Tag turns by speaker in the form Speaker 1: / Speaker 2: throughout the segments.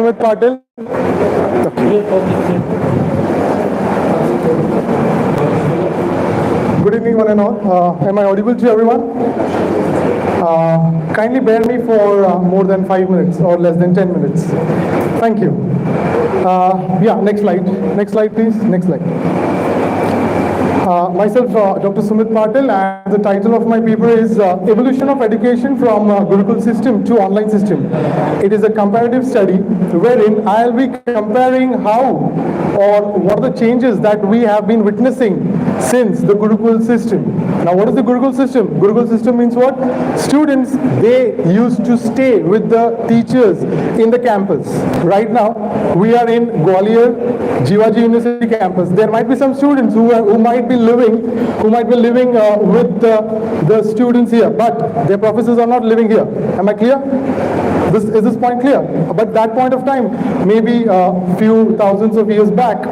Speaker 1: Sumeet Patil. Good evening, one and all. Am I audible to everyone? Kindly bear me for more than 5 minutes or less than 10 minutes. Thank you. Yeah, next slide. Next slide, please. Next slide. Myself, Dr. Sumeet Patil, and the title of my paper is Evolution of Education from Gurukul System to Online System. It is a comparative study wherein I will be comparing how or what are the changes that we have been witnessing since the Gurukul system. Now, what is the Gurukul system? Gurukul system means what? Students, they used to stay with the teachers in the campus. Right now, we are in Gwalior, Jivaji University campus. There might be some students who might be living with the students here, but their professors are not living here. Am I clear? Is this point clear? But that point of time, maybe a few thousands of years back,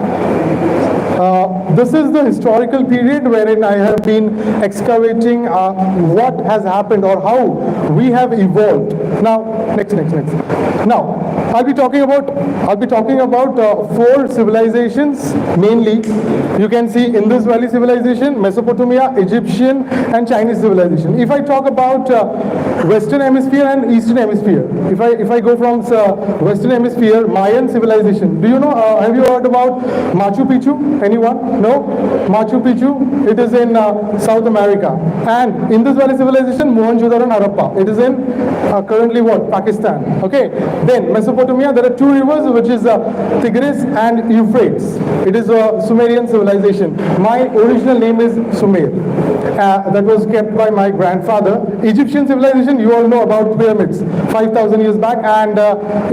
Speaker 1: this is the historical period wherein I have been excavating what has happened or how we have evolved. Now, next. Now, I'll be talking about 4 civilizations mainly. You can see Indus Valley civilization, Mesopotamia, Egyptian, and Chinese civilization. If I talk about Western Hemisphere and Eastern Hemisphere, if I go from Western Hemisphere, Mayan civilization. Do you know? Have you heard about Machu Picchu? Anyone? No? Machu Picchu. It is in South America. And Indus Valley civilization, Mohenjo-daro and Harappa. It is in currently what? Pakistan. Okay. Then Mesopotamia. There are 2 rivers, which is Tigris and Euphrates. It is a Sumerian civilization. My original name is Sumer. That was kept by my grandfather. Egyptian civilization, you all know about pyramids, 5,000 years back. And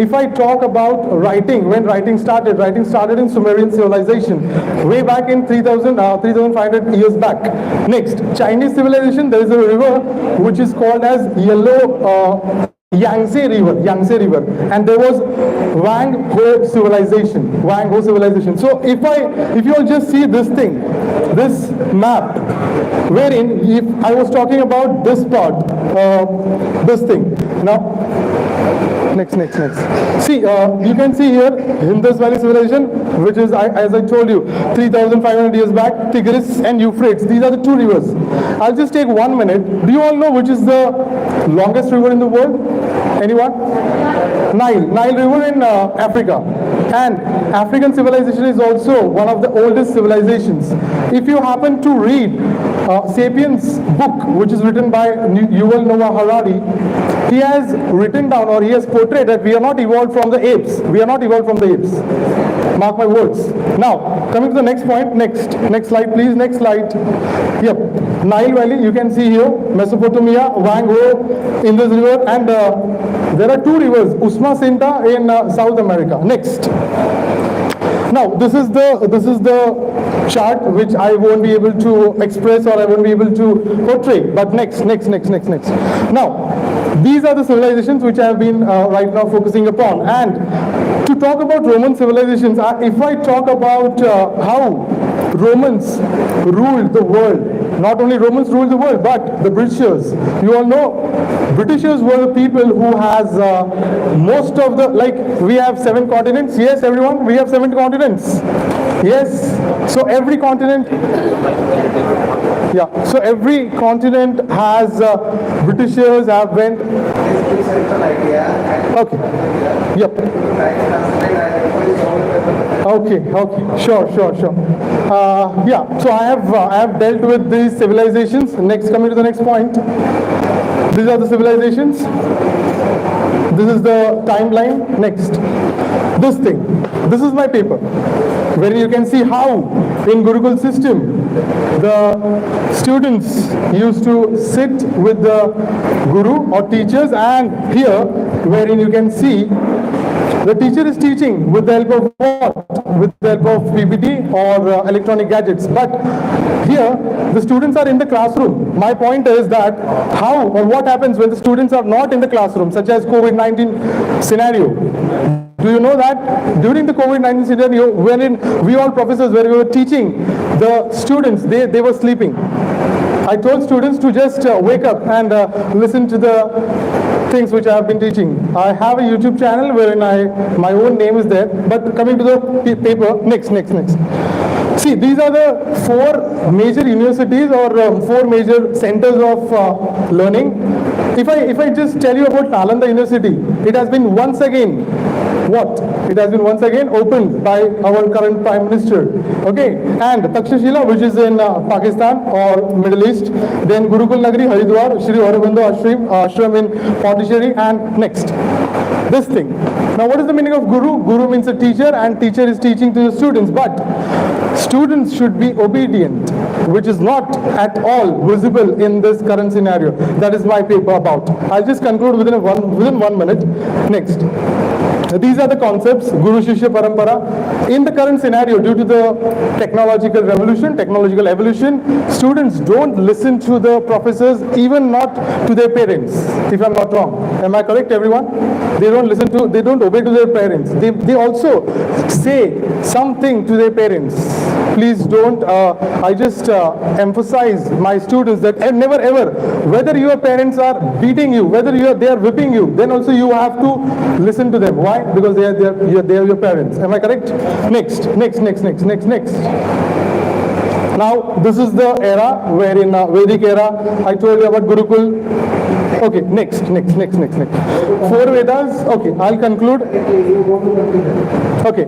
Speaker 1: if I talk about writing, when writing started in Sumerian civilization, way back in 3,500 years back. Next, Chinese civilization, there is a river which is called as Yangtze River, and there was Wang Ho civilization. So if you all just see this thing, this map, wherein if I was talking about this part, this thing. Now, next. See, you can see here Indus Valley civilization, which is, as I told you, 3,500 years back, Tigris and Euphrates. These are the 2 rivers. I'll just take 1 minute. Do you all know which is the longest river in the world? Anyone? Nile River in Africa. And African civilization is also one of the oldest civilizations. If you happen to read Sapiens book, which is written by Yuval Noah Harari, he has written down, or he has portrayed, that we are not evolved from the apes. We are not evolved from the apes. Mark my words. Now, coming to the next point. Next slide, please. Next slide. Yep. Nile Valley, you can see here, Mesopotamia, Wang Ho, Indus River, and there are 2 rivers, Usma Sinta in South America. Next. Now, this is the chart which I won't be able to express, or I won't be able to portray. But next. Now, these are the civilizations which I have been right now focusing upon. And to talk about Roman civilizations, if I talk about how Romans ruled the world, not only Romans ruled the world, but the Britishers. You all know, Britishers were the people who has most of the, like, we have 7 continents. Yes, everyone, we have 7 continents. Yes. So every continent, so every continent has Britishers have went. Okay. Yep. Okay. Sure. Yeah. So I have dealt with these civilizations. Next, coming to the next point. These are the civilizations. This is the timeline. Next. This thing. This is my paper, where you can see how in Gurukul system the students used to sit with the guru or teachers, and here wherein you can see the teacher is teaching with the help of what? With the help of PPT or electronic gadgets. But here the students are in the classroom. My point is that how or what happens when the students are not in the classroom, such as COVID-19 scenario. Do you know that during the COVID-19 scenario, wherein we all professors, where we were teaching, the students, they were sleeping. I told students to just wake up and listen to the things which I have been teaching. I have a YouTube channel wherein my own name is there. But coming to the paper, next. See, these are the 4 major universities or 4 major centers of learning. If I just tell you about Nalanda University, it has been once again It has been once again opened by our current Prime Minister. Okay, and Takshashila, which is in Pakistan or Middle East. Then Gurukul Nagari, Haridwar, Shri Aurobindo Ashram in Pondicherry, and next. This thing. Now, what is the meaning of Guru? Guru means a teacher, and teacher is teaching to the students. But students should be obedient, which is not at all visible in this current scenario. That is my paper about. I'll just conclude within 1 minute. Next. These are the concepts, Guru Shishya Parampara. In the current scenario, due to the technological revolution, technological evolution, students don't listen to the professors, even not to their parents, if I'm not wrong. Am I correct, everyone? They don't obey to their parents. They also say something to their parents. Please don't, I just emphasize my students that never ever, whether your parents are beating you, whether they are whipping you, then also you have to listen to them. Why? Because they are your parents. Am I correct? Next. Now, this is the era wherein Vedic era, I told you about Gurukul. Okay, next. 4 Vedas. Okay, I'll conclude. Okay,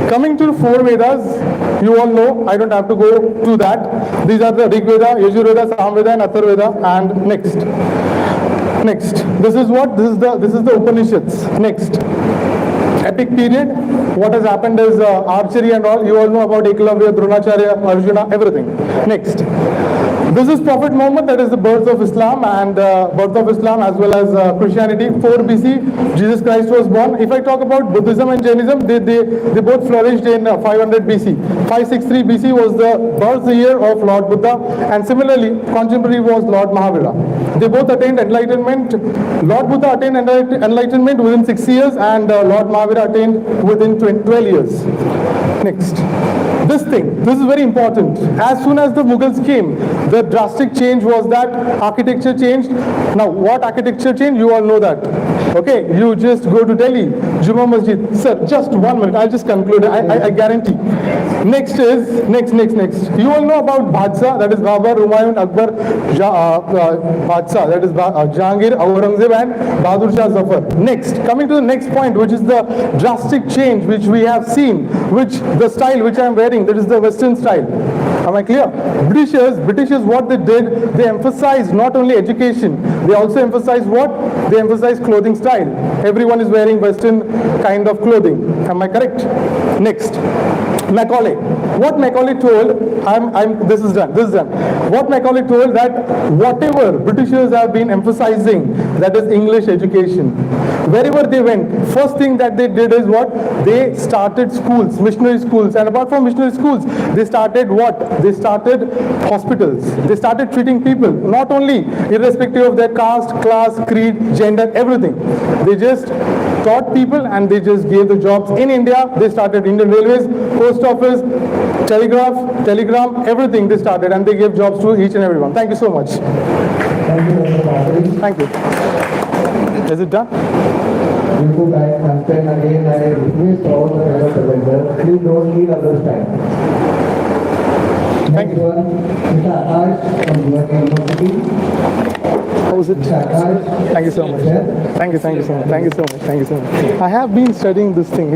Speaker 1: coming to 4 Vedas, you all know, I don't have to go to that. These are the Rig Veda, Yajur Veda, Sam Veda, and Athar Veda. And next. This is what? This is the Upanishads. Next. Epic period. What has happened is archery and all. You all know about Eklavya, Dronacharya, Arjuna, everything. Next. This is Prophet Muhammad, that is the birth of Islam, and birth of Islam as well as Christianity. 4 BC, Jesus Christ was born. If I talk about Buddhism and Jainism, they both flourished in 500 BC. 563 BC was the birth year of Lord Buddha, and similarly, contemporary was Lord Mahavira. They both attained enlightenment. Lord Buddha attained enlightenment within 6 years, and Lord Mahavira attained within 12 years. Next. This is very important. As soon as the Mughals came, the drastic change was that architecture changed. Now, what architecture changed? You all know that. Okay, you just go to Delhi, Juma Masjid. Sir, just 1 minute. I'll just conclude. I guarantee. Next. You all know about Badshah, that is Babur, Humayun, Akbar, Badshah, that is Jahangir, Aurangzeb, and Bahadur Shah Zafar. Next, coming to the next point, which is the drastic change which we have seen, the style which I am wearing, that is the Western style. Am I clear? Britishers, what they did, they emphasized not only education, they also emphasized what? They emphasized clothing style. Everyone is wearing Western kind of clothing. Am I correct? Next. Macaulay. What Macaulay told, this is done. What Macaulay told, that whatever Britishers have been emphasizing, that is English education. Wherever they went, first thing that they did is what? They started schools, missionary schools, and apart from missionary schools, they started what? They started hospitals. They started treating people, not only irrespective of their caste, class, creed, gender, everything. They just taught people and they just gave the jobs. In India, they started Indian Railways, Post Office, Telegram, everything they started, and they gave jobs to each and everyone. Thank you so much.
Speaker 2: Thank you, Mr. Patil.
Speaker 1: Thank you. Is it done?
Speaker 2: Before I understand again, I request all the fellow presenters, please don't leave others' time.
Speaker 1: Thank you.
Speaker 2: Mr. Akash from Guwahati University.
Speaker 1: How is it?
Speaker 2: Mr. Akash.
Speaker 1: Thank you so much. Thank you so much. I have been studying this thing.